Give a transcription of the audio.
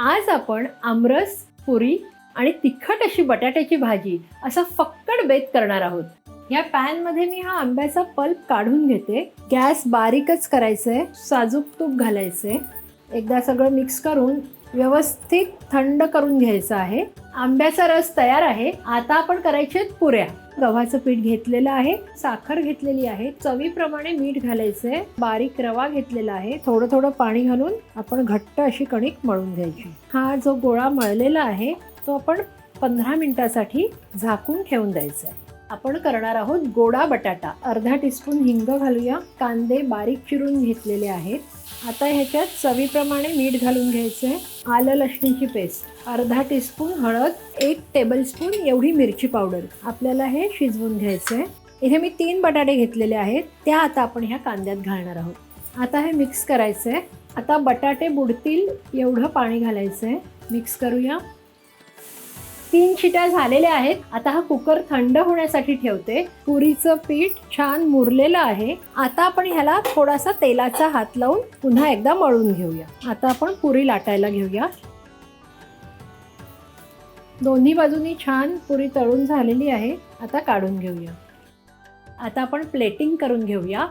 आज आपण आमरस, पुरी आणि तिखट अशी बटाट्याची भाजी असा फक्कड बेत करणार आहोत. या पॅनमध्ये मी हा आंब्याचा पल्प काढून घेते. गॅस बारीकच करायचंय, साजूक तूप घालायचंय. एकदा सगळं मिक्स करून व्यवस्थित थंड करून घ्यायचं आहे. आंब्याचा रस तयार आहे. आता आपण करायचे पुऱ्या. गव्हाचं पीठ घेतलेलं आहे, साखर घेतलेली आहे, चवीप्रमाणे मीठ घालायचंय, बारीक रवा घेतलेला आहे. थोडं थोडं पाणी घालून आपण घट्ट अशी कणिक मळून घ्यायची. हा जो गोळा मळलेला आहे तो आपण 15 मिनिटासाठी झाकून ठेवून द्यायचा आहे. आपण करणार आहोत गोडा बटाटा. अर्धा टीस्पून हिंग घालूया. कांदे बारीक चिरून घेतलेले आहेत. आता ह्याच्यात चवीप्रमाणे मीठ घालून घ्यायचंय. आलं लसणीची पेस्ट, अर्धा टीस्पून हळद, 1 टेबलस्पून एवढी मिरची पावडर. आपल्याला हे शिजवून घ्यायचंय. इथे मी 3 बटाटे घेतलेले आहेत, त्या आता आपण ह्या कांद्यात घालणार आहोत. आता हे मिक्स करायचंय. आता बटाटे बुडतील एवढं पाणी घालायचंय. मिक्स करूया. 3 शिट्या झालेल्या आहेत. आता हा कुकर थंड होण्यासाठी ठेवते. पुरीचं पीठ छान मुरलेलं आहे. आता आपण ह्याला थोडासा तेलाचा हात लावून पुन्हा एकदा मळून घेऊया. आता आपण पुरी लाटायला घेऊया. दोन्ही बाजूनी छान पुरी तळून झालेली आहे. आता काढून घेऊया. आता आपण प्लेटिंग करून घेऊया.